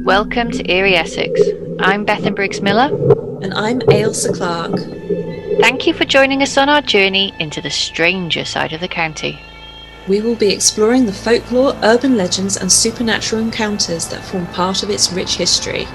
Welcome to Eerie Essex. I'm Bethan Briggs-Miller. And I'm Ailsa Clark. Thank you for joining us on our journey into the stranger side of the county. We will be exploring the folklore, urban legends and supernatural encounters that form part of its rich history.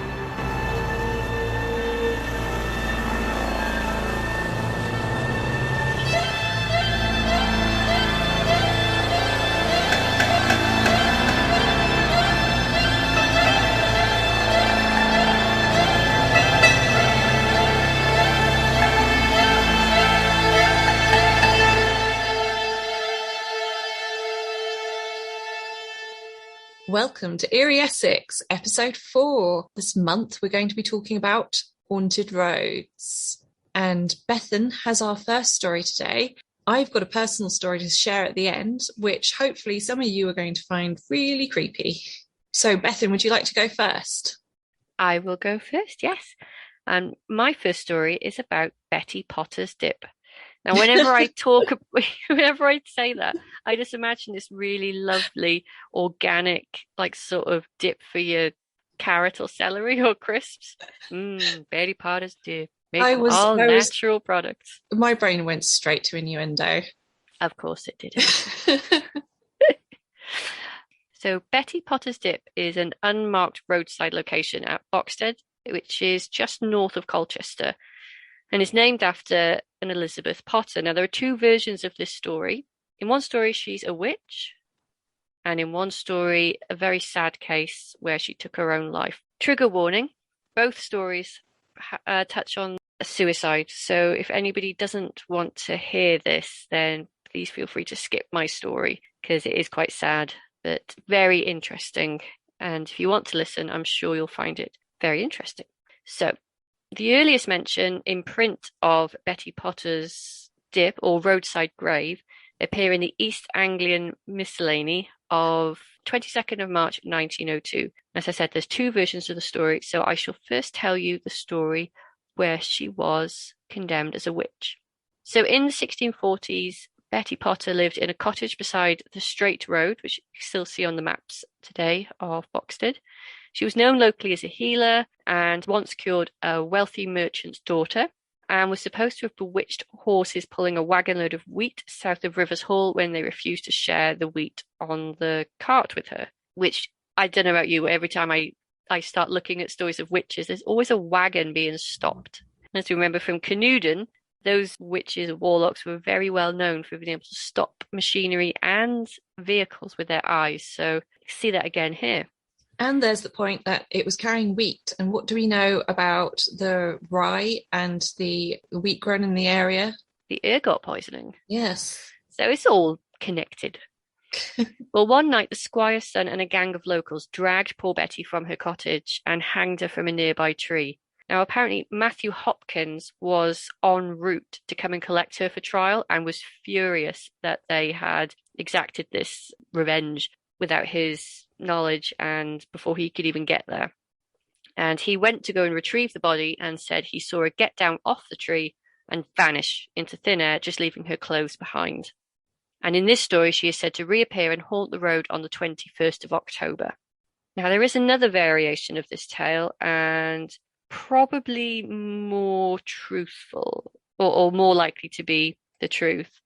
Welcome to Eerie Essex, episode 4. This month we're going to be talking about haunted roads. And Bethan has our first story today. I've got a personal story to share at the end, which hopefully some of you are going to find really creepy. So Bethan, would you like to go first? I will go first, yes. And my first story is about Betty Potter's dip. Now, whenever I say that, I just imagine this really lovely, organic, like sort of dip for your carrot or celery or crisps. Betty Potter's dip, made from all natural products. My brain went straight to innuendo. Of course it did. So Betty Potter's Dip is an unmarked roadside location at Boxted, which is just north of Colchester, and is named after an Elizabeth Potter. Now, there are two versions of this story. In one story, she's a witch, and in one story, a very sad case where she took her own life. Trigger warning, both stories touch on a suicide, so if anybody doesn't want to hear this, then please feel free to skip my story, because it is quite sad, but very interesting. And if you want to listen, I'm sure you'll find it very interesting. So, the earliest mention in print of Betty Potter's dip or roadside grave appear in the East Anglian Miscellany of 22nd of March 1902. As I said, there's two versions of the story, so I shall first tell you the story where she was condemned as a witch. So in the 1640s, Betty Potter lived in a cottage beside the Straight Road, which you still see on the maps today of Boxted. She was known locally as a healer and once cured a wealthy merchant's daughter, and was supposed to have bewitched horses pulling a wagon load of wheat south of Rivers Hall when they refused to share the wheat on the cart with her, which, I don't know about you, every time I start looking at stories of witches, there's always a wagon being stopped. And as we remember from Canewdon, those witches and warlocks were very well known for being able to stop machinery and vehicles with their eyes. So see that again here. And there's the point that it was carrying wheat. And what do we know about the rye and the wheat grown in the area? The ergot poisoning. Yes. So it's all connected. Well, one night the squire's son and a gang of locals dragged poor Betty from her cottage and hanged her from a nearby tree. Now, apparently Matthew Hopkins was en route to come and collect her for trial and was furious that they had exacted this revenge without his knowledge and before he could even get there. And he went to go and retrieve the body and said he saw her get down off the tree and vanish into thin air, just leaving her clothes behind. And in this story, she is said to reappear and haunt the road on the 21st of October. Now, there is another variation of this tale, and probably more truthful, or more likely to be the truth.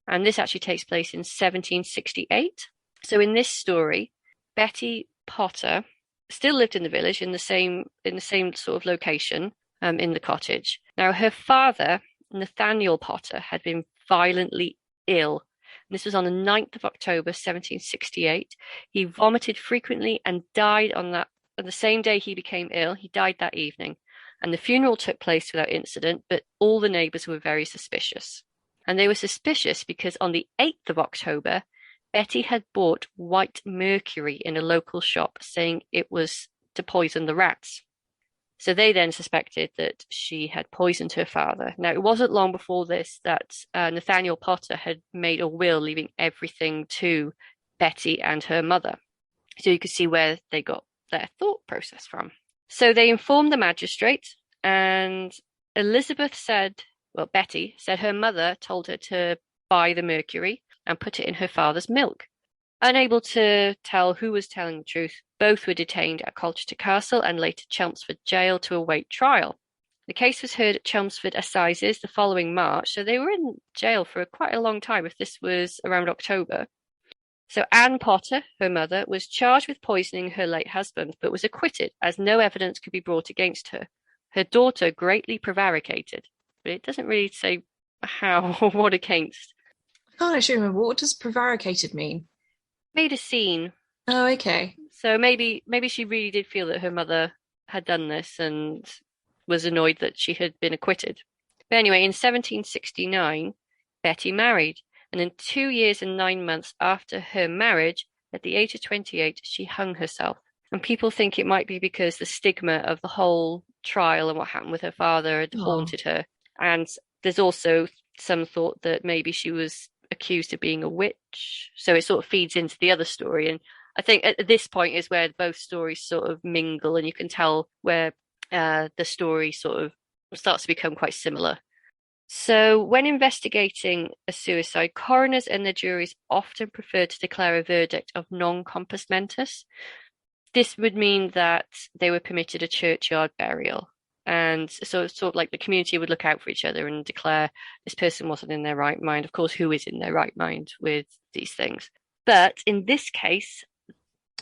And this actually takes place in 1768. So in this story, Betty Potter still lived in the village in the same sort of location, in the cottage. Now, her father, Nathaniel Potter, had been violently ill. This was on the 9th of October, 1768. He vomited frequently and died on the same day he became ill. He died that evening. And the funeral took place without incident, but all the neighbours were very suspicious. And they were suspicious because on the 8th of October, Betty had bought white mercury in a local shop, saying it was to poison the rats. So they then suspected that she had poisoned her father. Now, it wasn't long before this that Nathaniel Potter had made a will leaving everything to Betty and her mother. So you could see where they got their thought process from. So they informed the magistrate, and Betty said her mother told her to buy the mercury and put it in her father's milk. Unable to tell who was telling the truth, both were detained at Colchester Castle and later Chelmsford Jail to await trial. The case was heard at Chelmsford Assizes the following March, so they were in jail for quite a long time if this was around October. So Anne Potter, her mother, was charged with poisoning her late husband, but was acquitted as no evidence could be brought against her. Her daughter greatly prevaricated, but it doesn't really say how or what against. I can't actually remember. What does prevaricated mean? Made a scene. Oh, okay. So maybe she really did feel that her mother had done this and was annoyed that she had been acquitted. But anyway, in 1769, Betty married, and in 2 years and 9 months after her marriage, at the age of 28, she hung herself. And people think it might be because the stigma of the whole trial and what happened with her father had haunted her. And there's also some thought that maybe she was accused of being a witch. So it sort of feeds into the other story. And I think at this point is where both stories sort of mingle, and you can tell where the story sort of starts to become quite similar. So, when investigating a suicide, coroners and the juries often prefer to declare a verdict of non compos mentis. This would mean that they were permitted a churchyard burial. And so it's sort of like the community would look out for each other and declare this person wasn't in their right mind. Of course, who is in their right mind with these things? But in this case,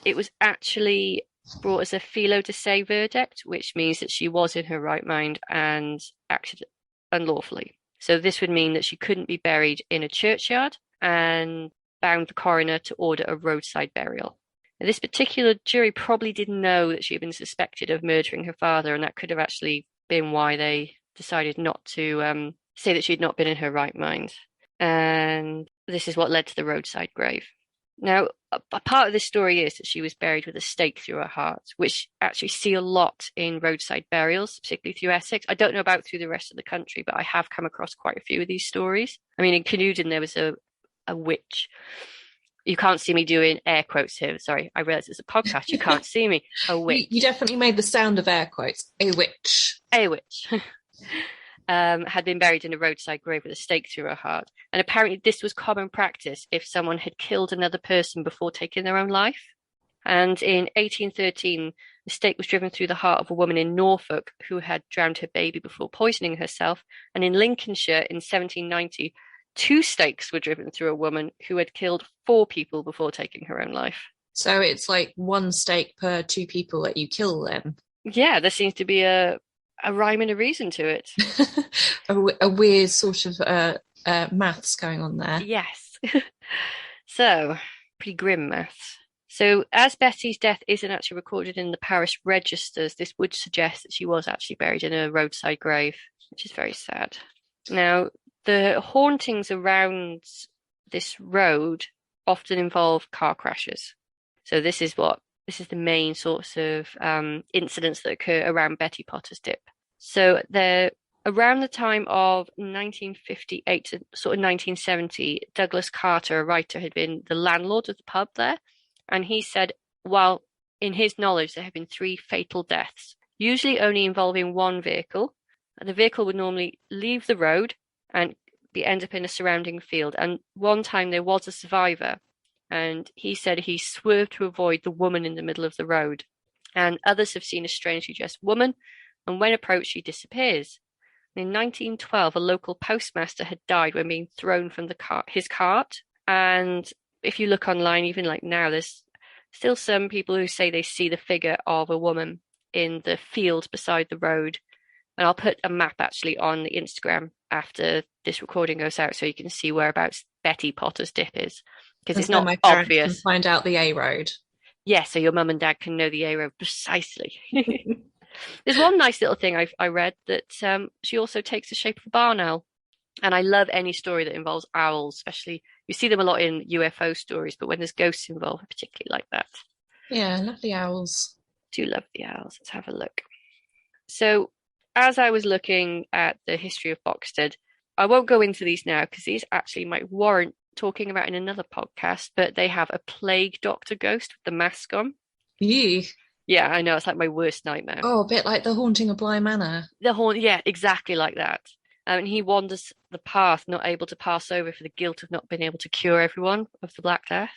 it was actually brought as a felo de se verdict, which means that she was in her right mind and acted unlawfully. So this would mean that she couldn't be buried in a churchyard and bound the coroner to order a roadside burial. Now, this particular jury probably didn't know that she had been suspected of murdering her father, and that could have actually been why they decided not to say that she had not been in her right mind. And this is what led to the roadside grave. Now, a part of this story is that she was buried with a stake through her heart, which actually see a lot in roadside burials, particularly through Essex. I don't know about through the rest of the country, but I have come across quite a few of these stories. I mean, in Canewdon, there was a witch. You can't see me doing air quotes here. Sorry, I realize it's a podcast. You can't see me. A witch. You definitely made the sound of air quotes. A witch. A witch. Had been buried in a roadside grave with a stake through her heart. And apparently this was common practice if someone had killed another person before taking their own life. And in 1813, the stake was driven through the heart of a woman in Norfolk who had drowned her baby before poisoning herself. And in Lincolnshire in 1790, 2 stakes were driven through a woman who had killed 4 people before taking her own life. So it's like 1 stake per 2 people that you kill then. Yeah, there seems to be a rhyme and a reason to it. a weird sort of maths going on there. Yes. So, pretty grim maths. So, as Betty's death isn't actually recorded in the parish registers, this would suggest that she was actually buried in a roadside grave, which is very sad. Now, the hauntings around this road often involve car crashes. So this is the main sorts of incidents that occur around Betty Potter's Dip. So they're around the time of 1958 to sort of 1970, Douglas Carter, a writer, had been the landlord of the pub there. And he said, while in his knowledge, there have been 3 fatal deaths, usually only involving one vehicle. The vehicle would normally leave the road and end up in a surrounding field. And one time there was a survivor, and he said he swerved to avoid the woman in the middle of the road. And others have seen a strangely dressed woman, and when approached, she disappears. In 1912, a local postmaster had died when being thrown from his cart. And if you look online, even like now, there's still some people who say they see the figure of a woman in the field beside the road. And I'll put a map actually on the Instagram after this recording goes out so you can see whereabouts Betty Potter's Dip is. Because it's not my parents obvious. Can find out the A road. Yeah, so your mum and dad can know the A road precisely. There's one nice little thing I read that she also takes the shape of a barn owl. And I love any story that involves owls, especially you see them a lot in UFO stories, but when there's ghosts involved, I particularly like that. Yeah, I love the owls. Do love the owls. Let's have a look. So as I was looking at the history of Boxted, I won't go into these now because these actually might warrant talking about in another podcast, but they have a plague doctor ghost with the mask on. Ew. Yeah, I know. It's like my worst nightmare. Oh, a bit like the haunting of Bly Manor. Yeah, exactly like that. And he wanders the path, not able to pass over for the guilt of not being able to cure everyone of the Black Death.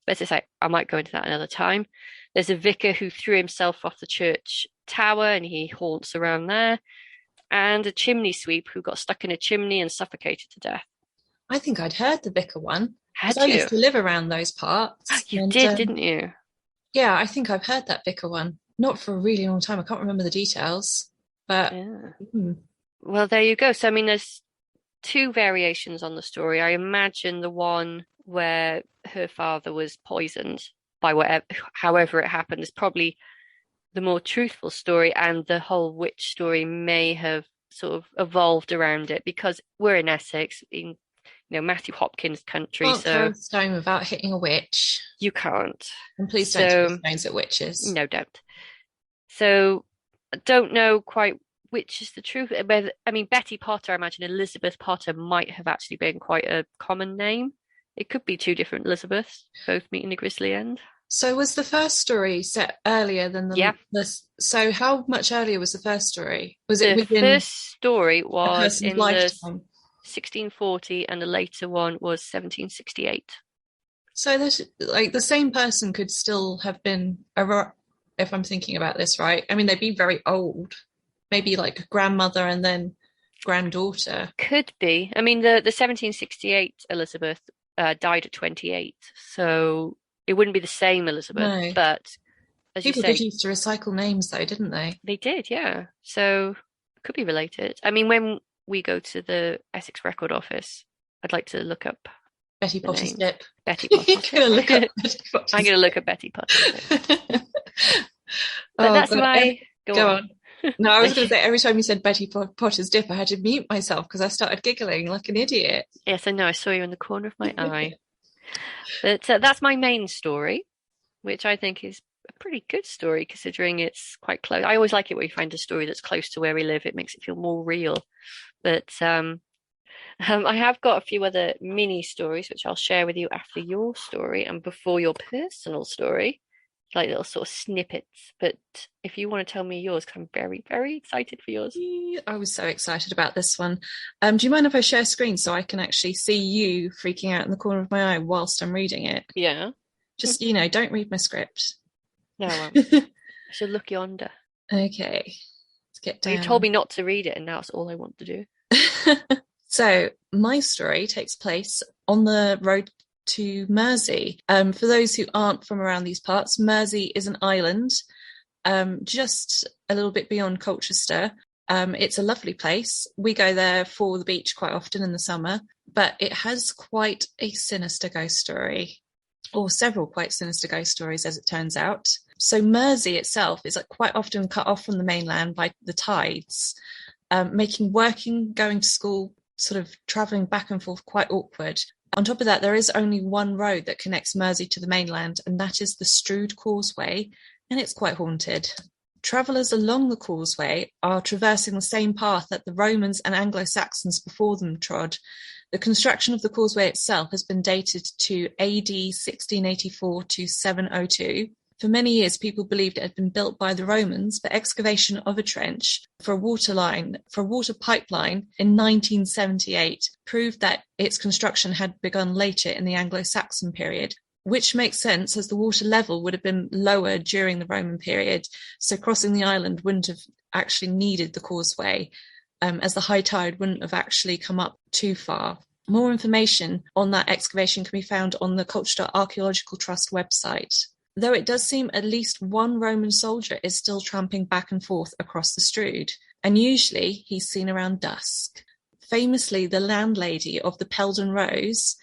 But as I say, I might go into that another time. There's a vicar who threw himself off the church tower and he haunts around there, and a chimney sweep who got stuck in a chimney and suffocated to death. I think I'd heard the vicar one because Had I you? used to live around those parts. You And did, didn't you? yeah, I think I've heard that vicar one. Not for a really long time. I can't remember the details, but Yeah. hmm. Well, there you go. So, I mean, there's two variations on the story. I imagine the one where her father was poisoned by whatever, however it happened, is probably the more truthful story, and the whole witch story may have sort of evolved around it because we're in Essex, in Matthew Hopkins country, Can't throw so a stone without hitting a witch. you can't. And please don't throw So stones at witches. no doubt. So I don't know quite which is the truth. But I mean, Betty Potter, I imagine Elizabeth Potter might have actually been quite a common name. It could be two different Elizabeths, both meeting the grisly end. So was the first story set earlier than Yeah. so how much earlier was the first story? Was it The within first story a was person's in the lifetime? 1640 and the later one was 1768. So there's like the same person could still have been if I'm thinking about this right. I mean, they'd be very old, maybe like grandmother and then granddaughter. Could be. I mean, the 1768 Elizabeth died at 28, so it wouldn't be the same Elizabeth. No. But as you People did say, used to recycle names though, didn't they? they did, yeah. So it could be related. I mean, when we go to the Essex Record Office, I'd like to look up Betty the Potter's names. dip. Betty You're Potter's gonna look up dip. Betty Potter's I'm going to look at Betty Potter's dip. But Oh, that's God. my Go on. No, I was going to Yes, say every time you said Betty Potter's dip, I had to mute myself because I started giggling like an idiot. I know. I saw you in the corner of my eye. But that's my main story, which I think is a pretty good story considering it's quite close. I always like it when you find a story that's close to where we live. It makes it feel more real. But I have got a few other mini stories which I'll share with you after your story and before your personal story, like little sort of snippets. But if you want to tell me yours, because I'm very, very excited for yours. I was so excited about this one. Do you mind if I share screen so I can actually see you freaking out in the corner of my eye whilst I'm reading it? Yeah. Just, don't read my script. No, I should look yonder. Okay, let's get Well, down. you've told me not to read it, and now it's all I want to do. So my story takes place on the road to Mersea. For those who aren't from around these parts, Mersea is an island just a little bit beyond Colchester. It's a lovely place. We go there for the beach quite often in the summer, but it has quite a sinister ghost story, or several quite sinister ghost stories, as it turns out. So Mersea itself is quite often cut off from the mainland by the tides, making working, going to school, sort of travelling back and forth quite awkward. On top of that, there is only one road that connects Mersea to the mainland, and that is the Strood Causeway, and it's quite haunted. Travellers along the causeway are traversing the same path that the Romans and Anglo-Saxons before them trod. The construction of the causeway itself has been dated to AD 1684 to 702. For many years, people believed it had been built by the Romans, but excavation of a trench for a water pipeline in 1978 proved that its construction had begun later in the Anglo-Saxon period, which makes sense as the water level would have been lower during the Roman period, so crossing the island wouldn't have actually needed the causeway, as the high tide wouldn't have actually come up too far. More information on that excavation can be found on the Colchester Archaeological Trust website. Though it does seem at least one Roman soldier is still tramping back and forth across the Strood, and usually he's seen around dusk. Famously, the landlady of the Peldon Rose,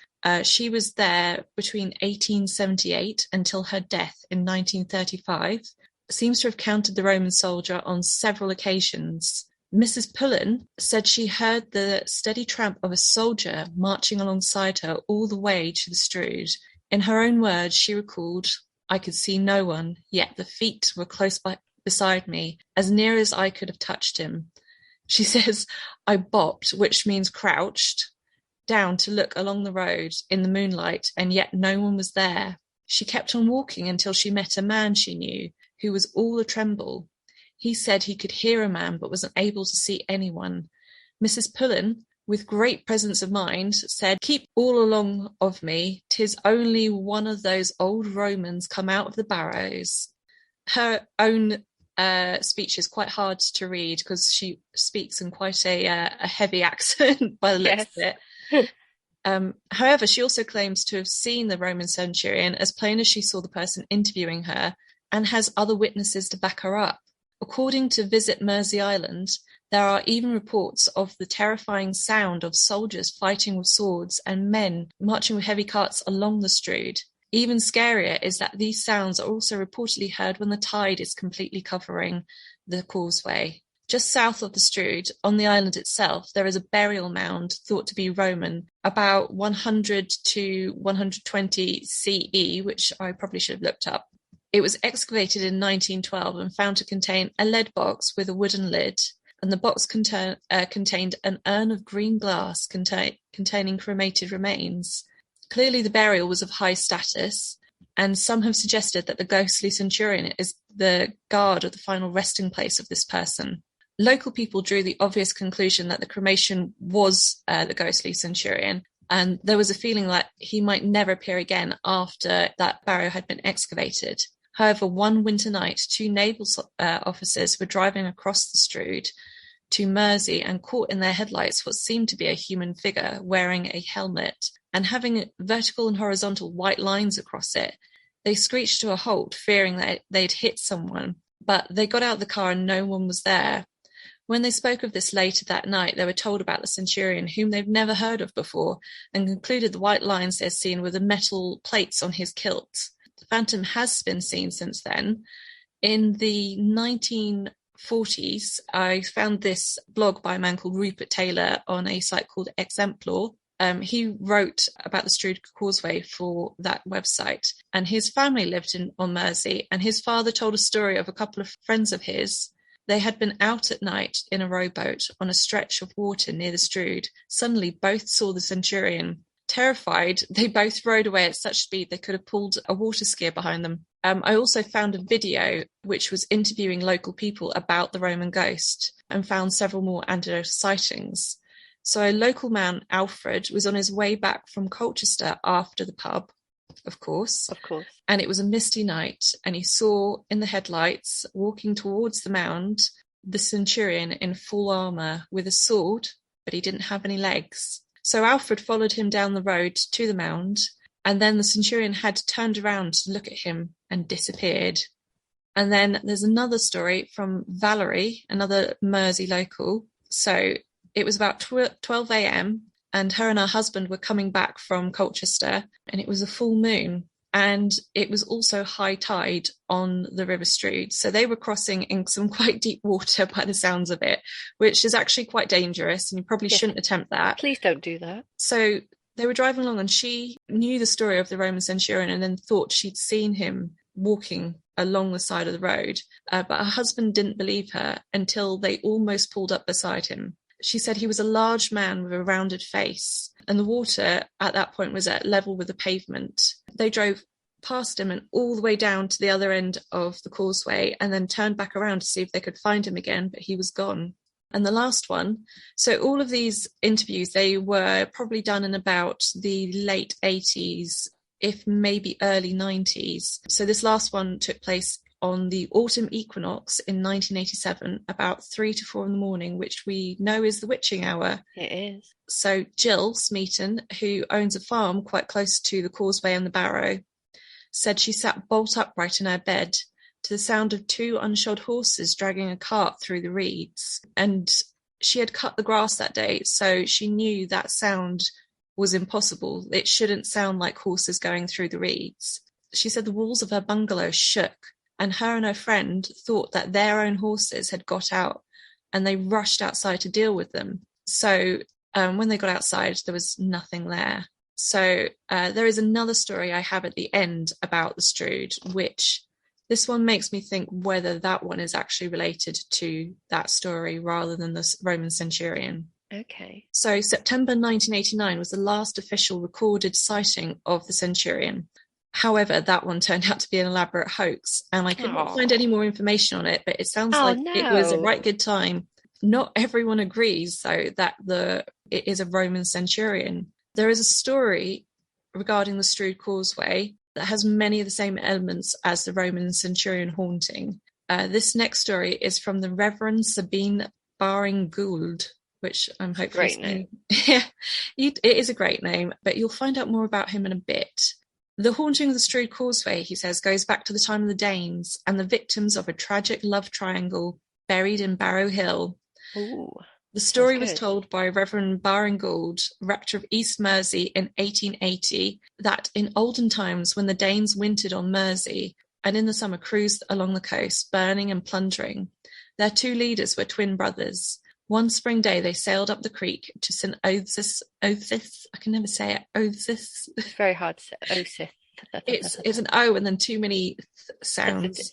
she was there between 1878 until her death in 1935, seems to have counted the Roman soldier on several occasions. Mrs. Pullen said she heard the steady tramp of a soldier marching alongside her all the way to the Strood. In her own words, she recalled, "I could see no one, yet the feet were close beside me, as near as I could have touched him." She says, "I bopped," which means crouched, down to look along the road in the moonlight, and yet no one was there. She kept on walking until she met a man she knew, who was all a tremble. He said he could hear a man, but wasn't able to see anyone. Mrs. Pullen with great presence of mind, said, "Keep all along of me, 'tis only one of those old Romans come out of the barrows." Her own speech is quite hard to read because she speaks in quite a heavy accent by the looks Yes. of it. However, she also claims to have seen the Roman centurion as plain as she saw the person interviewing her, and has other witnesses to back her up. According to Visit Mersea Island, there are even reports of the terrifying sound of soldiers fighting with swords and men marching with heavy carts along the Strood. Even scarier is that these sounds are also reportedly heard when the tide is completely covering the causeway. Just south of the Strood, on the island itself, there is a burial mound thought to be Roman, about 100 to 120 CE, which I probably should have looked up. It was excavated in 1912 and found to contain a lead box with a wooden lid, and the box contained an urn of green glass containing cremated remains. Clearly the burial was of high status, and some have suggested that the ghostly centurion is the guard of the final resting place of this person. Local people drew the obvious conclusion that the cremation was the ghostly centurion, and there was a feeling that he might never appear again after that barrow had been excavated. However, one winter night, two naval officers were driving across the Strood to Mersea and caught in their headlights what seemed to be a human figure wearing a helmet and having vertical and horizontal white lines across it. They screeched to a halt, fearing that they'd hit someone, but they got out of the car and no one was there. When they spoke of this later that night, they were told about the centurion, whom they'd never heard of before, and concluded the white lines they'd seen were the metal plates on his kilt. The phantom has been seen since then. In the 1940s, I found this blog by a man called Rupert Taylor on a site called Exemplar. He wrote about the Strood Causeway for that website, and his family lived on Mersea, and his father told a story of a couple of friends of his. They had been out at night in a rowboat on a stretch of water near the Strood. Suddenly, both saw the centurion. Terrified, they both rowed away at such speed they could have pulled a water skier behind them. I also found a video which was interviewing local people about the Roman ghost, and found several more anecdotal sightings. So a local man, Alfred, was on his way back from Colchester after the pub, of course. Of course. And it was a misty night, and he saw in the headlights, walking towards the mound, the centurion in full armour with a sword, but he didn't have any legs. So Alfred followed him down the road to the mound, and then the centurion had turned around to look at him and disappeared. And then there's another story from Valerie, another Mersea local. So it was about 12 a.m. and her and her husband were coming back from Colchester, and it was a full moon, and it was also high tide on the River Strood. So they were crossing in some quite deep water by the sounds of it, which is actually quite dangerous, and you probably shouldn't attempt that. Please don't do that. So they were driving along, and she knew the story of the Roman centurion and then thought she'd seen him walking along the side of the road. But her husband didn't believe her until they almost pulled up beside him. She said he was a large man with a rounded face, and the water at that point was at level with the pavement. They drove past him and all the way down to the other end of the causeway, and then turned back around to see if they could find him again, but he was gone. And the last one, so all of these interviews, they were probably done in about the late 80s, if maybe early 90s. So this last one took place on the autumn equinox in 1987, about 3 to 4 in the morning, which we know is the witching hour. It is. So Jill Smeaton, who owns a farm quite close to the causeway and the barrow, said she sat bolt upright in her bed to the sound of 2 unshod horses dragging a cart through the reeds. And she had cut the grass that day, so she knew that sound was impossible. It shouldn't sound like horses going through the reeds. She said the walls of her bungalow shook, and her friend thought that their own horses had got out, and they rushed outside to deal with them. So when they got outside, there was nothing there. So there is another story I have at the end about the Strood, which this one makes me think whether that one is actually related to that story rather than the Roman centurion. Okay. So September 1989 was the last official recorded sighting of the centurion. However, that one turned out to be an elaborate hoax, and I couldn't find any more information on it, but it sounds like it was a right good time not everyone agrees, though, that it is a Roman centurion. There is a story regarding the Strood Causeway that has many of the same elements as the Roman centurion haunting. This next story is from the Reverend Sabine Baring Gould, which I'm hopefully Great name. Yeah, it is a great name, but you'll find out more about him in a bit. The haunting of the Strood Causeway, he says, goes back to the time of the Danes and the victims of a tragic love triangle buried in Barrow Hill. Ooh, the story was told by Reverend Baring Gould, rector of East Mersea in 1880, that in olden times when the Danes wintered on Mersea and in the summer cruised along the coast, burning and plundering, their two leaders were twin brothers. One spring day they sailed up the creek to St. Oaths. I can never say it. Oaths. It's very hard to say. Oaths. It's an O and then too many sounds.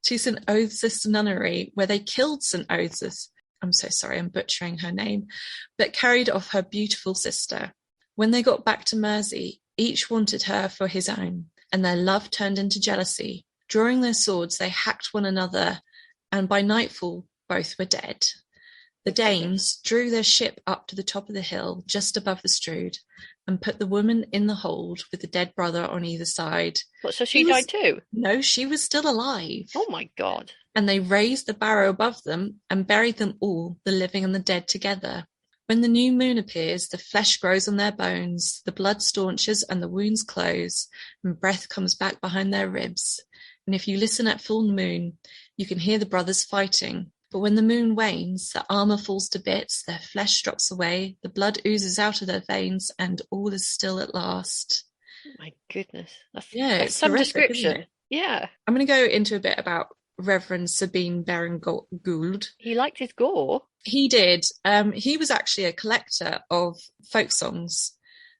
To St. Oaths nunnery, where they killed St. Oaths. I'm so sorry, I'm butchering her name, but carried off her beautiful sister. When they got back to Mersea, each wanted her for his own, and their love turned into jealousy. Drawing their swords, they hacked one another, and by nightfall, both were dead. The Danes drew their ship up to the top of the hill, just above the Strood, and put the woman in the hold with the dead brother on either side. What, so she died too? No, she was still alive. Oh my God. And they raised the barrow above them and buried them all, the living and the dead, together. When the new moon appears, the flesh grows on their bones, the blood staunches and the wounds close, and breath comes back behind their ribs. And if you listen at full moon, you can hear the brothers fighting. But when the moon wanes, the armour falls to bits, their flesh drops away, the blood oozes out of their veins, and all is still at last. Oh my goodness. It's some horrific, description. Yeah. I'm going to go into a bit about Reverend Sabine Baring Gould. He liked his gore. He did. He was actually a collector of folk songs,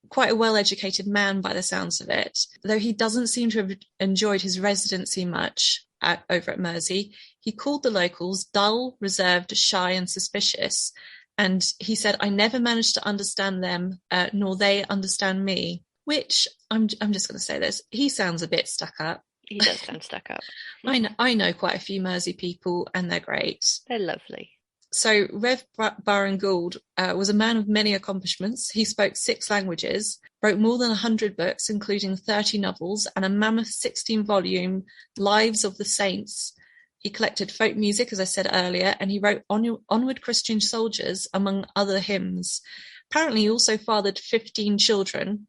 quite a well-educated man by the sounds of it, though he doesn't seem to have enjoyed his residency much over at Mersea. He called the locals dull, reserved, shy and suspicious, and he said, "I never managed to understand them, nor they understand me," which, I'm just going to say this, he sounds a bit stuck up. He does sound stuck up. I know quite a few Mersey people, and they're great. They're lovely. So Rev Baring Gould was a man of many accomplishments. He spoke 6 languages, wrote more than 100 books, including 30 novels and a mammoth 16-volume Lives of the Saints. He collected folk music, as I said earlier, and he wrote Onward Christian Soldiers, among other hymns. Apparently he also fathered 15 children,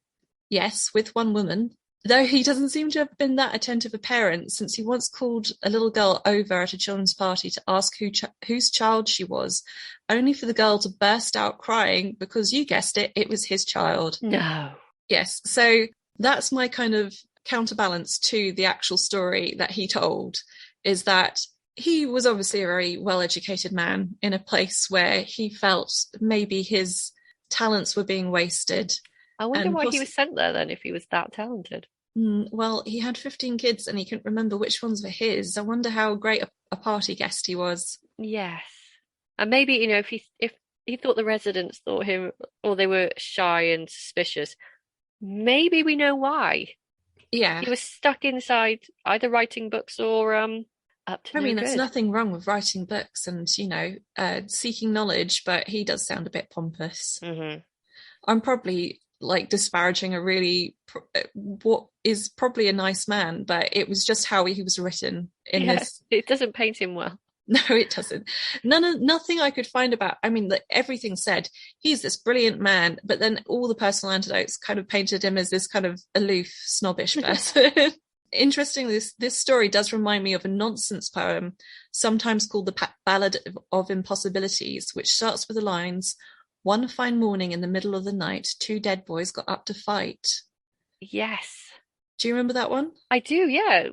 yes, with one woman, though he doesn't seem to have been that attentive a parent, since he once called a little girl over at a children's party to ask whose child she was, only for the girl to burst out crying because, you guessed it, it was his child. No. Yes, so that's my kind of counterbalance to the actual story that he told, is that he was obviously a very well-educated man in a place where he felt maybe his talents were being wasted. I wonder why he was sent there then, if he was that talented. Well, he had 15 kids and he couldn't remember which ones were his. I wonder how great a party guest he was. Yes. And maybe, if he thought the residents thought him, or they were shy and suspicious, maybe we know why. Yeah. He was stuck inside either writing books or up to no good. There's nothing wrong with writing books and, seeking knowledge, but he does sound a bit pompous. Mm-hmm. I'm probably disparaging what is probably a nice man, but it was just how he was written in this. It doesn't paint him well. No, it doesn't. Nothing I could find about. Everything said he's this brilliant man, but then all the personal anecdotes kind of painted him as this kind of aloof, snobbish person. Interestingly, this story does remind me of a nonsense poem, sometimes called the Ballad of Impossibilities, which starts with the lines, "One fine morning in the middle of the night, 2 dead boys got up to fight." Yes. Do you remember that one? I do, yeah.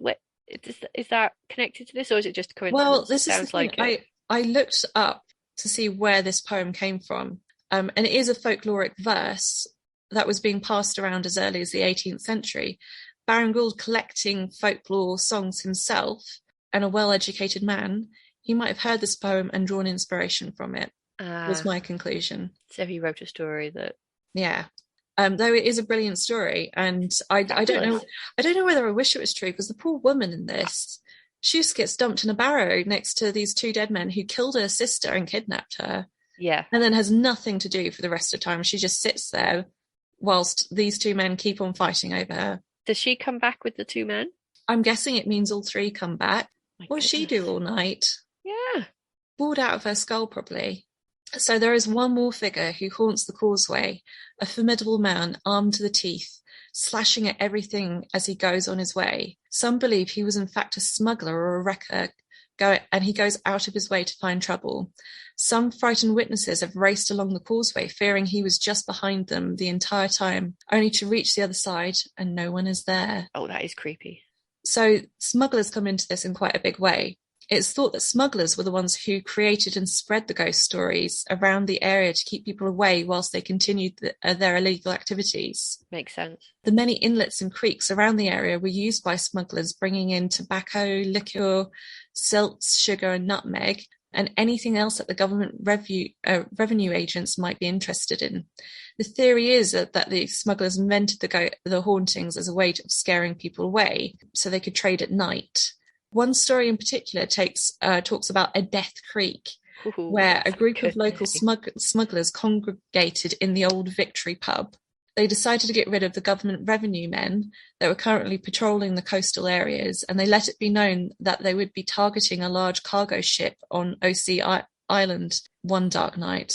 Is that connected to this, or is it just a coincidence? Well, this sounds is the thing. like it. I looked up to see where this poem came from, and it is a folkloric verse that was being passed around as early as the 18th century. Baring Gould, collecting folklore songs himself and a well-educated man, he might have heard this poem and drawn inspiration from it. Was my conclusion. So he wrote a story that, yeah, though it is a brilliant story, and I don't know whether I wish it was true, because the poor woman in this, she just gets dumped in a barrow next to these two dead men who killed her sister and kidnapped her, Yeah. and then has nothing to do for the rest of the time. She just sits there whilst these two men keep on fighting over her. Does she come back with the two men? I'm guessing it means all three come back. My What does she do goodness. all night? Yeah. Bored out of her skull, probably. So there is one more figure who haunts the causeway, a formidable man armed to the teeth, slashing at everything as he goes on his way. Some believe he was in fact a smuggler or a wrecker, and he goes out of his way to find trouble. Some frightened witnesses have raced along the causeway, fearing he was just behind them the entire time, only to reach the other side and no one is there. Oh, that is creepy. So smugglers come into this in quite a big way. It's thought that smugglers were the ones who created and spread the ghost stories around the area to keep people away whilst they continued their illegal activities. Makes sense. The many inlets and creeks around the area were used by smugglers, bringing in tobacco, liquor, silts, sugar and nutmeg, and anything else that the government revenue agents might be interested in. The theory is that the smugglers invented the hauntings as a way of scaring people away so they could trade at night. One story in particular talks about a Death Creek, Ooh, where a group of good local smugglers congregated in the old Victory pub. They decided to get rid of the government revenue men that were currently patrolling the coastal areas, and they let it be known that they would be targeting a large cargo ship on Island one dark night.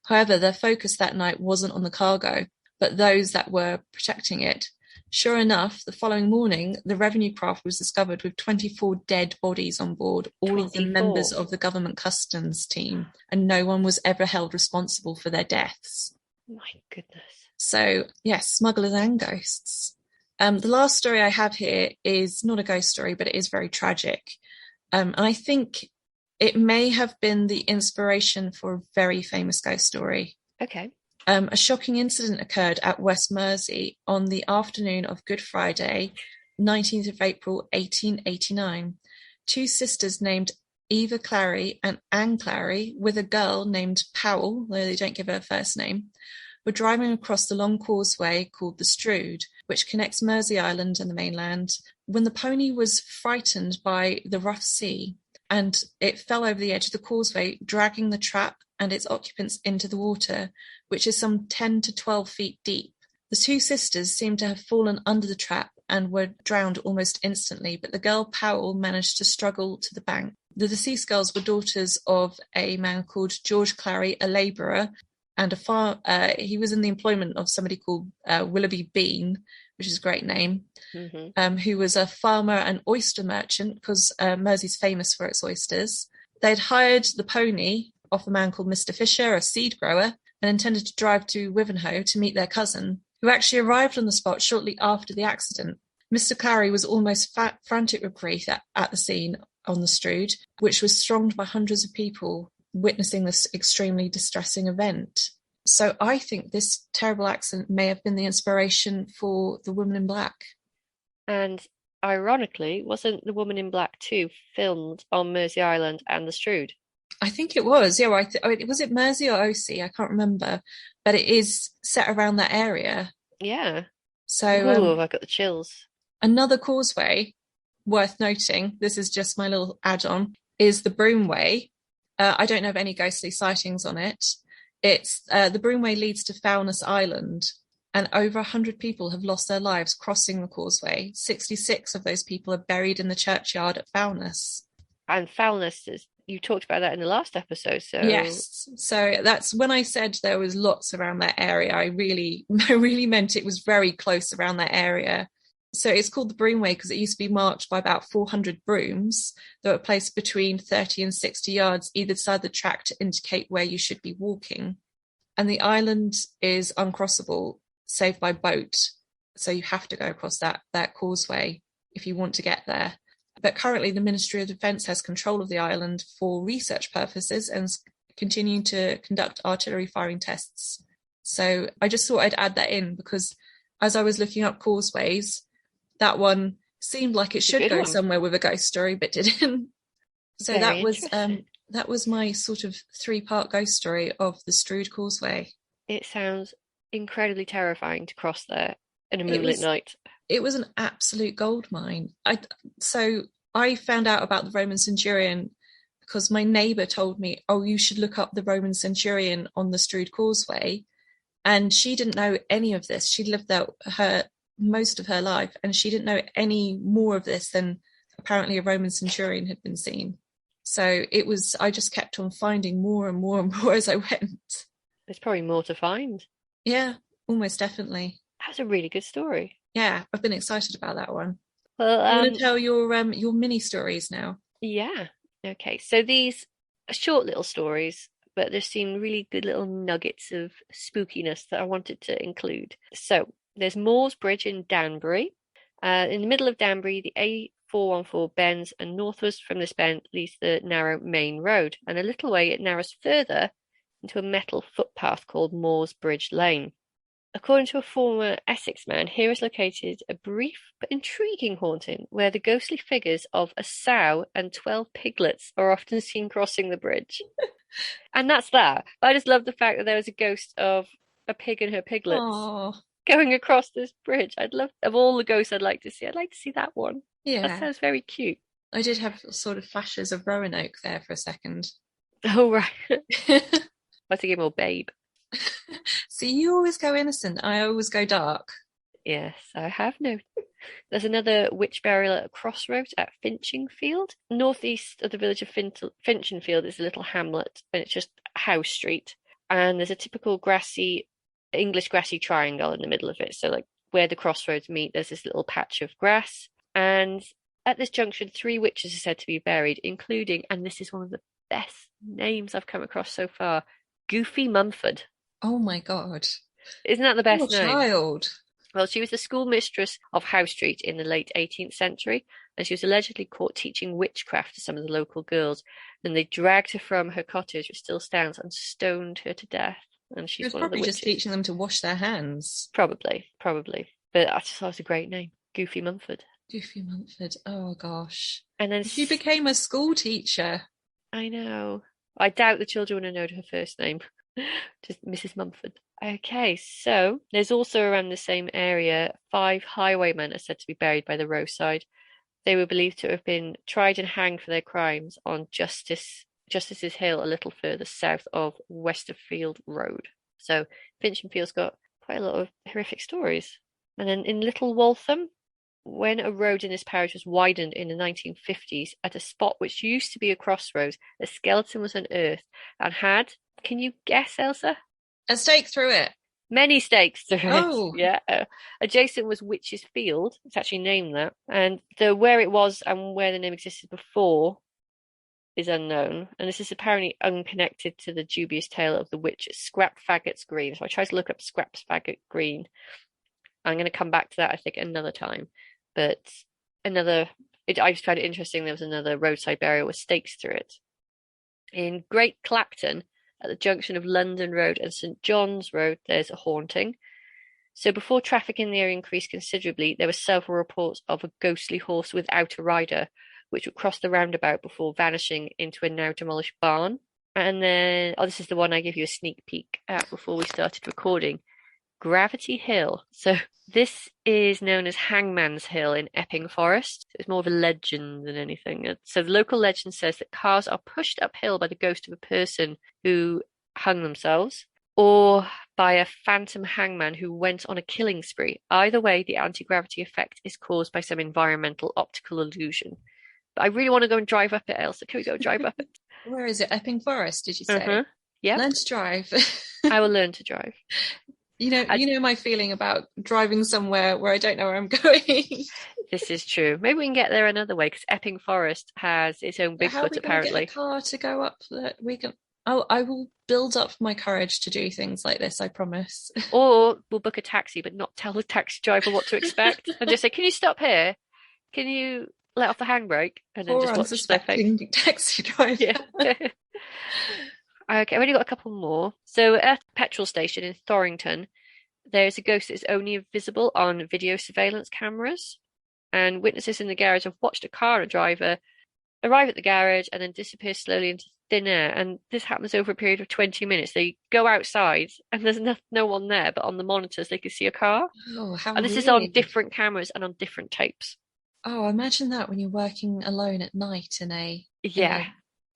However, their focus that night wasn't on the cargo, but those that were protecting it. Sure enough, the following morning, the revenue craft was discovered with 24 dead bodies on board, all of them members of the government customs team, and no one was ever held responsible for their deaths. My goodness. So, yes, smugglers and ghosts. The last story I have here is not a ghost story, but it is very tragic. And I think it may have been the inspiration for a very famous ghost story. Okay. A shocking incident occurred at West Mersea on the afternoon of Good Friday, 19th of April, 1889. Two sisters named Eva Clary and Anne Clary, with a girl named Powell, though they don't give her a first name, were driving across the long causeway called the Strood, which connects Mersea Island and the mainland, when the pony was frightened by the rough sea, and it fell over the edge of the causeway, dragging the trap and its occupants into the water, which is some 10 to 12 feet deep. The two sisters seemed to have fallen under the trap and were drowned almost instantly, but the girl Powell managed to struggle to the bank. The deceased girls were daughters of a man called George Clary, a labourer, and he was in the employment of somebody called Willoughby Bean, which is a great name, who was a farmer and oyster merchant, because Mersey's famous for its oysters. They'd hired the pony off a man called Mr. Fisher, a seed grower, and intended to drive to Wivenhoe to meet their cousin, who actually arrived on the spot shortly after the accident. Mr. Clary was almost frantic with grief at the scene on the Strood, which was thronged by hundreds of people witnessing this extremely distressing event. So I think this terrible accident may have been the inspiration for The Woman in Black. And ironically, wasn't The Woman in Black 2 filmed on Mersea Island and the Strood? I think it was, yeah. Was it Mersey or OC? I can't remember, but it is set around that area. Yeah. So I got the chills. Another causeway worth noting, this is just my little add-on, is the Broomway. I don't know of any ghostly sightings on it. It's the Broomway leads to Foulness Island, and over 100 people have lost their lives crossing the causeway. 66 of those people are buried in the churchyard at Foulness. And Foulness is, you talked about that in the last episode, so yes. So that's when I said there was lots around that area. I really meant it was very close around that area. So it's called the Broomway because it used to be marked by about 400 brooms that were placed between 30 and 60 yards either side of the track to indicate where you should be walking. And the island is uncrossable, save by boat. So you have to go across that causeway if you want to get there. But currently the Ministry of Defence has control of the island for research purposes and is continuing to conduct artillery firing tests. So I just thought I'd add that in because as I was looking up causeways, that one seemed like it should go somewhere with a ghost story, but didn't. So that was my sort of 3-part ghost story of the Strood Causeway. It sounds incredibly terrifying to cross there in a moonlit night. It was an absolute goldmine. So I found out about the Roman centurion because my neighbour told me, oh, you should look up the Roman centurion on the Strood Causeway. And she didn't know any of this. She'd lived there most of her life, and she didn't know any more of this than apparently a Roman centurion had been seen. So I just kept on finding more and more and more as I went. There's probably more to find. Yeah, almost definitely. That's a really good story. Yeah, I've been excited about that one. Well, I'm going to tell your mini stories now. Yeah. Okay. So these are short little stories, but there seem really good little nuggets of spookiness that I wanted to include. So there's Moores Bridge in Danbury. In the middle of Danbury, the A414 bends, and northwards from this bend leads the narrow main road. And a little way it narrows further into a metal footpath called Moores Bridge Lane. According to a former Essex man, here is located a brief but intriguing haunting where the ghostly figures of a sow and 12 piglets are often seen crossing the bridge. And that's that. I just love the fact that there was a ghost of a pig and her piglets going across this bridge. Of all the ghosts I'd like to see that one. Yeah. That sounds very cute. I did have sort of flashes of Roanoke there for a second. Oh, right. I think more Babe. See, you always go innocent. I always go dark. Yes, I have noticed. There's another witch burial at a crossroads at Finchingfield. Northeast of the village of Finchingfield is a little hamlet, and it's just House Street. And there's a typical English grassy triangle in the middle of it. So, like, where the crossroads meet, there's this little patch of grass. And at this junction, 3 witches are said to be buried, including, and this is one of the best names I've come across so far, Goofy Mumford. Oh my God. Isn't that the best name? Child. Well, she was the schoolmistress of House Street in the late 18th century, and she was allegedly caught teaching witchcraft to some of the local girls. And they dragged her from her cottage, which still stands, and stoned her to death. And she's one of the witches. Probably just teaching them to wash their hands. Probably. But I just thought it was a great name, Goofy Mumford. Goofy Mumford. Oh gosh. And then she became a school teacher. I know. I doubt the children would have known her first name. Just Mrs. Mumford. Okay, so there's also around the same area 5 highwaymen are said to be buried by the roadside. They were believed to have been tried and hanged for their crimes on Justice's Hill, a little further south of Westerfield Road. So Finchingfield's got quite a lot of horrific stories. And then in Little Waltham, when a road in this parish was widened in the 1950s at a spot which used to be a crossroads, a skeleton was unearthed and had, can you guess, Elsa? A stake through it. Many stakes through it. Yeah. Adjacent was Witch's Field. It's actually named that. And where it was and where the name existed before is unknown. And this is apparently unconnected to the dubious tale of the witch at Scrap Faggots Green. So I tried to look up Scrap Faggot Green. I'm going to come back to that, I think, another time. But I just found it interesting. There was another roadside burial with stakes through it. In Great Clacton, at the junction of London Road and St John's Road, there's a haunting. So before traffic in the area increased considerably, there were several reports of a ghostly horse without a rider, which would cross the roundabout before vanishing into a now demolished barn. And then, this is the one I gave you a sneak peek at before we started recording. Gravity Hill. So this is known as Hangman's Hill in Epping Forest. It's more of a legend than anything. So the local legend says that cars are pushed uphill by the ghost of a person who hung themselves, or by a phantom hangman who went on a killing spree. Either way, the anti-gravity effect is caused by some environmental optical illusion. But I really want to go and drive up it, Elsa. Can we go drive up it? Where is it? Epping Forest, did you say? Uh-huh. Yeah. Learn to drive. I will learn to drive. You know my feeling about driving somewhere where I don't know where I'm going. This is true. Maybe we can get there another way, because Epping Forest has its own Bigfoot, apparently. Get a car to go up that we can. Oh, I will build up my courage to do things like this, I promise. Or we'll book a taxi, but not tell the taxi driver what to expect, and just say, "Can you stop here? Can you let off the handbrake?" And then just watch their face. Taxi driver. Yeah. Okay, I've only got a couple more. So at a petrol station in Thorrington, there's a ghost that is only visible on video surveillance cameras. And witnesses in the garage have watched a car and a driver arrive at the garage and then disappear slowly into thin air. And this happens over a period of 20 minutes. They go outside and there's no one there, but on the monitors they can see a car. Oh, how And this weird. is on different cameras and on different tapes. Oh, imagine that when you're working alone at night in Yeah,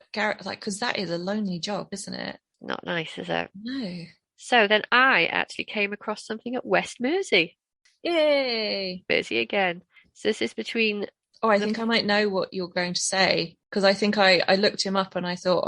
a garret, like, because that is a lonely job, isn't it? not nice, is it? No. So then I actually came across something at West Mersea. Yay. Mersea again. So this is between Oh, I the. think I might know what you're going to say because I think I looked him up and I thought,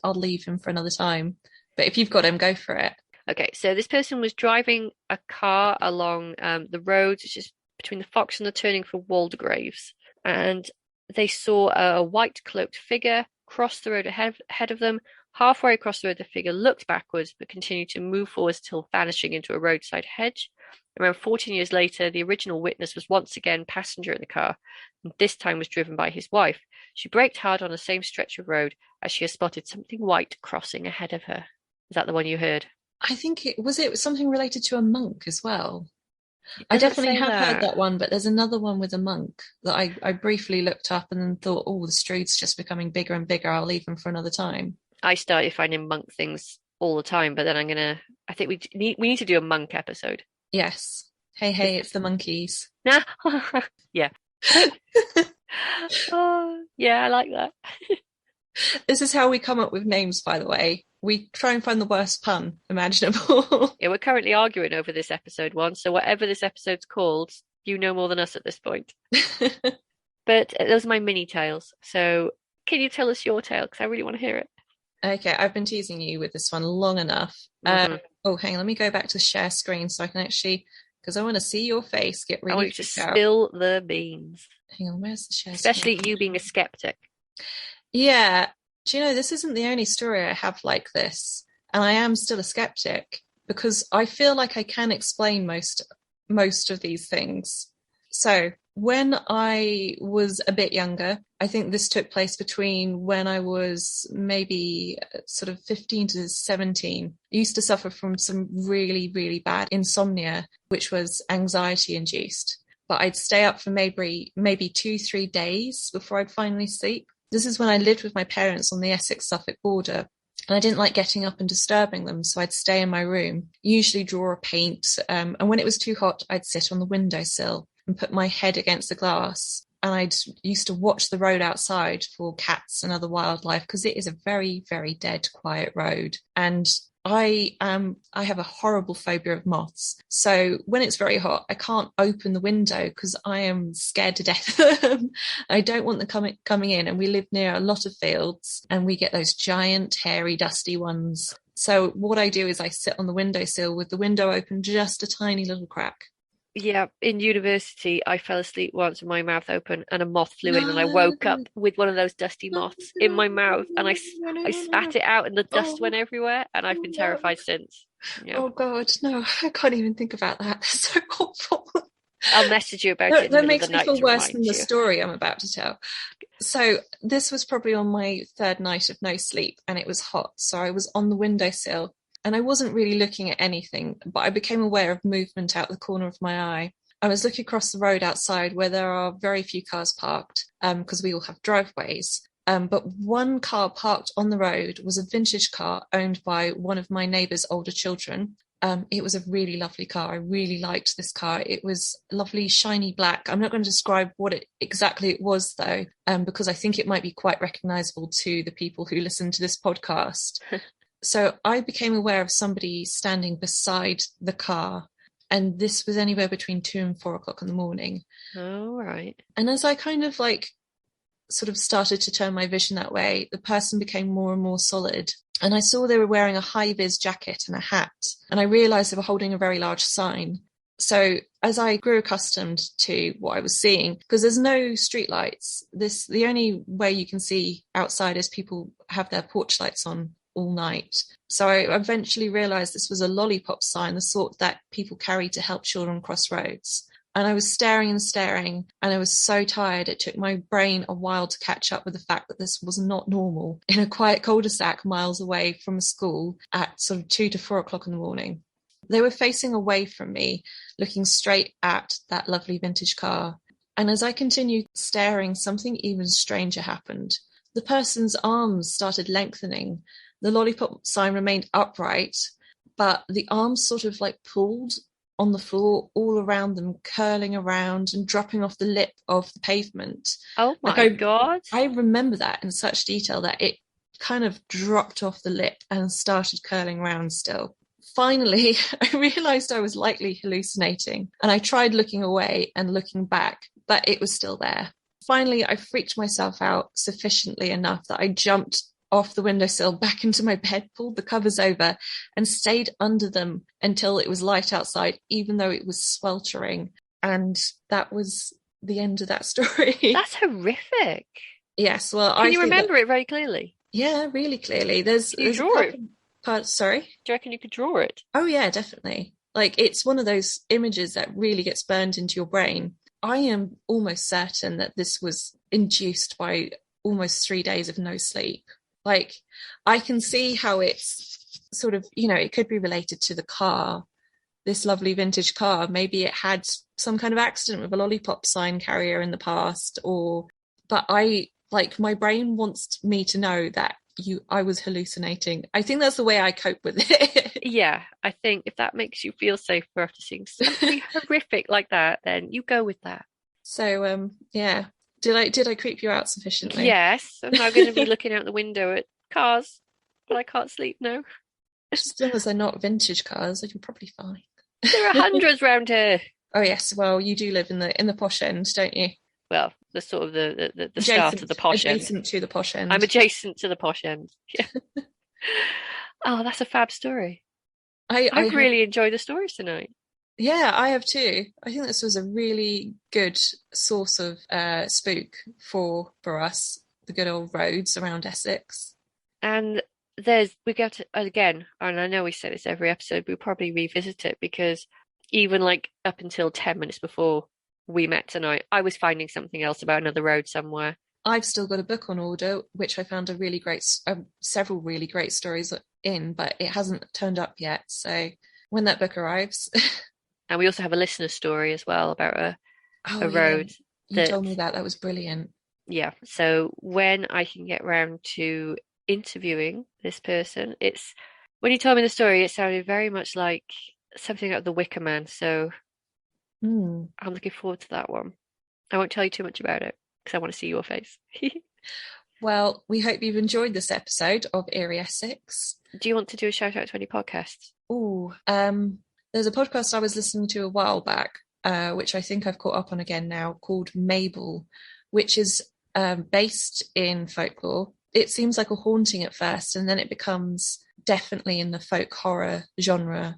I'll leave him for another time. But if you've got him, go for it. Okay, so this person was driving a car along the road, which is between the Fox and the turning for Waldegraves, and they saw a white cloaked figure cross the road ahead of them. Halfway across the road, the figure looked backwards but continued to move forwards till vanishing into a roadside hedge. Around 14 years later, the original witness was once again passenger in the car, and this time was driven by his wife. She braked hard on the same stretch of road as she had spotted something white crossing ahead of her. Is that the one you heard? I think it something related to a monk as well. It I doesn't definitely say have heard that. that one, but there's another one with a monk that I briefly looked up and then thought, oh, the street's just becoming bigger and bigger. I'll leave them for another time. I started finding monk things all the time, but then I think we need to do a monk episode. Yes. Hey, hey, it's the monkeys. Nah. Yeah. Oh, yeah, I like that. This is how we come up with names, by the way. We try and find the worst pun imaginable. Yeah, we're currently arguing over this episode one, so whatever this episode's called, you know more than us at this point. But those are my mini tales. So can you tell us your tale? Because I really want to hear it. Okay, I've been teasing you with this one long enough. Hmm. Oh, hang on, let me go back to share screen so I can actually, because I want to see your face get I want really you to freaked out. spill the beans, Hang on, where's the share screen? especially you being a skeptic. Yeah, do you know, this isn't the only story I have like this, and I am still a skeptic because I feel like I can explain most of these things. So, when I was a bit younger, I think this took place between when I was maybe sort of 15 to 17. I used to suffer from some really, really bad insomnia, which was anxiety induced. But I'd stay up for maybe 2, 3 days before I'd finally sleep. This is when I lived with my parents on the Essex-Suffolk border. And I didn't like getting up and disturbing them, so I'd stay in my room, usually draw or paint. And when it was too hot, I'd sit on the windowsill and put my head against the glass. And I'd used to watch the road outside for cats and other wildlife because it is a very, very dead, quiet road. And I have a horrible phobia of moths. So when it's very hot, I can't open the window because I am scared to death of them. I don't want them coming in. And we live near a lot of fields and we get those giant, hairy, dusty ones. So what I do is I sit on the windowsill with the window open just a tiny little crack. Yeah, in university, I fell asleep once with my mouth open and a moth flew in, and I No, woke up with one of those dusty no, moths in no, my mouth, and no, no, I no, no, no. spat it out, and the dust went Oh, everywhere, and I've been no. terrified since. Yeah, Oh God, no, I can't even think about that. That's so awful. I'll message you about it That, in the that middle of the makes me night feel to worse than remind the you. story I'm about to tell. So this was probably on my third night of no sleep and it was hot. So I was on the windowsill and I wasn't really looking at anything, but I became aware of movement out the corner of my eye. I was looking across the road outside where there are very few cars parked because we all have driveways. But one car parked on the road was a vintage car owned by one of my neighbour's older children. It was a really lovely car. I really liked this car. It was lovely, shiny black. I'm not going to describe what exactly it was, though, because I think it might be quite recognisable to the people who listen to this podcast. So I became aware of somebody standing beside the car, and this was anywhere between 2 and 4 o'clock in the morning. All right. And as I kind of sort of started to turn my vision that way, the person became more and more solid. And I saw they were wearing a high-vis jacket and a hat. And I realised they were holding a very large sign. So as I grew accustomed to what I was seeing, because there's no streetlights, the only way you can see outside is people have their porch lights on all night. So I eventually realised this was a lollipop sign, the sort that people carry to help children cross roads. And I was staring and staring, and I was so tired. It took my brain a while to catch up with the fact that this was not normal in a quiet cul-de-sac miles away from a school at sort of 2 to 4 o'clock in the morning. They were facing away from me, looking straight at that lovely vintage car. And as I continued staring, something even stranger happened. The person's arms started lengthening. The lollipop sign remained upright, but the arms sort of pulled on the floor, all around them, curling around and dropping off the lip of the pavement. Oh Like my God. I remember that in such detail that it kind of dropped off the lip and started curling around still. Finally, I realized I was likely hallucinating, and I tried looking away and looking back, but it was still there. Finally, I freaked myself out sufficiently enough that I jumped off the windowsill back into my bed, pulled the covers over, and stayed under them until it was light outside, even though it was sweltering. And that was the end of that story. That's horrific. Yes, well, Can I you think remember that, it very clearly? yeah, really clearly. Can you There's a draw it? couple parts. Sorry. Do you reckon you could draw it? Oh yeah, definitely. Like it's one of those images that really gets burned into your brain. I am almost certain that this was induced by almost 3 days of no sleep. Like I can see how it's sort of, it could be related to the car, this lovely vintage car. Maybe it had some kind of accident with a lollipop sign carrier in the past, but my brain wants me to know that I was hallucinating. I think that's the way I cope with it. Yeah, I think if that makes you feel safer after seeing something horrific like that, then you go with that. So yeah. Did I creep you out sufficiently? Yes, I'm now going to be looking out the window at cars, but I can't sleep now. As long as they're not vintage cars, you're probably fine. There are hundreds round here. Oh yes, well you do live in the posh end, don't you? Well, the sort of the start of the posh end. Adjacent to the posh end. I'm adjacent to the posh end. Yeah. Oh, that's a fab story. I've really enjoyed the stories tonight. Yeah, I have too. I think this was a really good source of spook for us, the good old roads around Essex. And we get to, again, and I know we say this every episode, we'll probably revisit it because even like up until 10 minutes before we met tonight, I was finding something else about another road somewhere. I've still got a book on order, which I found several really great stories in, but it hasn't turned up yet. So when that book arrives. And we also have a listener story as well about a road. You told me that was brilliant. Yeah. So when I can get round to interviewing this person, when you told me the story, it sounded very much like something out of The Wicker Man. So I'm looking forward to that one. I won't tell you too much about it because I want to see your face. Well, we hope you've enjoyed this episode of Eerie Essex. Do you want to do a shout out to any podcasts? Oh, there's a podcast I was listening to a while back, which I think I've caught up on again now, called Mabel, which is based in folklore. It seems like a haunting at first, and then it becomes definitely in the folk horror genre.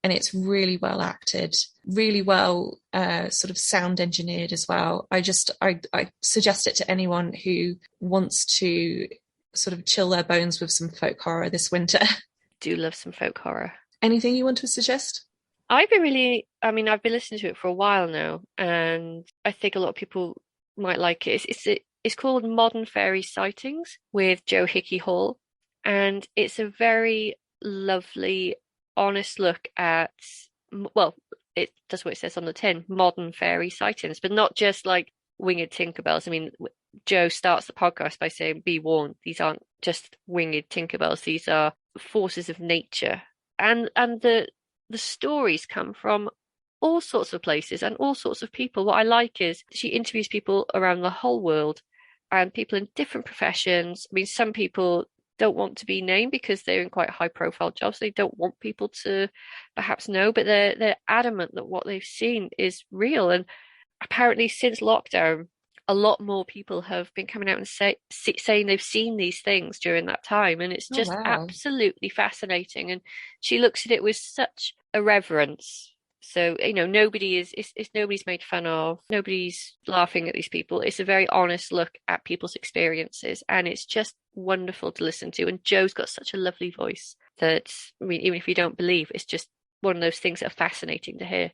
And it's really well acted, really well sort of sound engineered as well. I suggest it to anyone who wants to sort of chill their bones with some folk horror this winter. Do love some folk horror. Anything you want to suggest? I've been listening to it for a while now, and I think a lot of people might like it. It's called Modern Fairy Sightings with Joe Hickey Hall, and it's a very lovely, honest look at, well, it does what it says on the tin, modern fairy sightings, but not just like winged Tinkerbells. I mean, Joe starts the podcast by saying, be warned, these aren't just winged Tinkerbells, these are forces of nature. And the stories come from all sorts of places and all sorts of people. What I like is she interviews people around the whole world and people in different professions. I mean, some people don't want to be named because they're in quite high profile jobs. They don't want people to perhaps know, but they're adamant that what they've seen is real. And apparently since lockdown, a lot more people have been coming out and saying they've seen these things during that time. And it's just absolutely fascinating. And she looks at it with such a reverence. So, nobody's made fun of, nobody's laughing at these people. It's a very honest look at people's experiences, and it's just wonderful to listen to. And Joe's got such a lovely voice that, I mean, even if you don't believe, it's just one of those things that are fascinating to hear.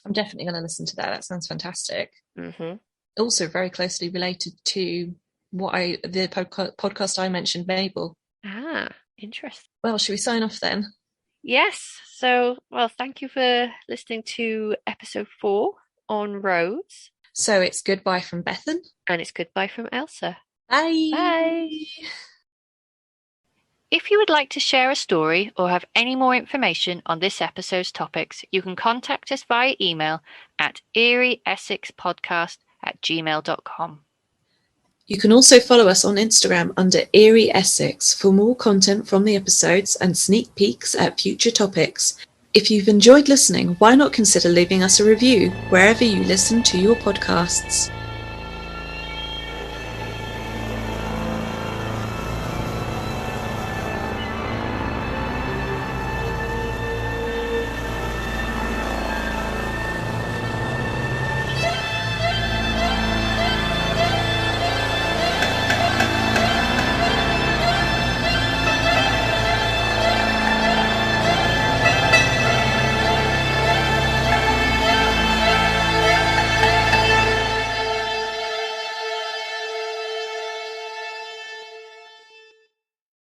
I'm definitely going to listen to that. That sounds fantastic. Mm-hmm. Also very closely related to the podcast I mentioned, Mabel. Ah, interesting. Well, should we sign off then? Yes. So, well, thank you for listening to episode 4 on roads. So it's goodbye from Bethan. And it's goodbye from Elsa. Bye. Bye. If you would like to share a story or have any more information on this episode's topics, you can contact us via email at eerieessexpodcast@gmail.com. You can also follow us on Instagram under Eerie Essex for more content from the episodes and sneak peeks at future topics. If you've enjoyed listening, why not consider leaving us a review wherever you listen to your podcasts?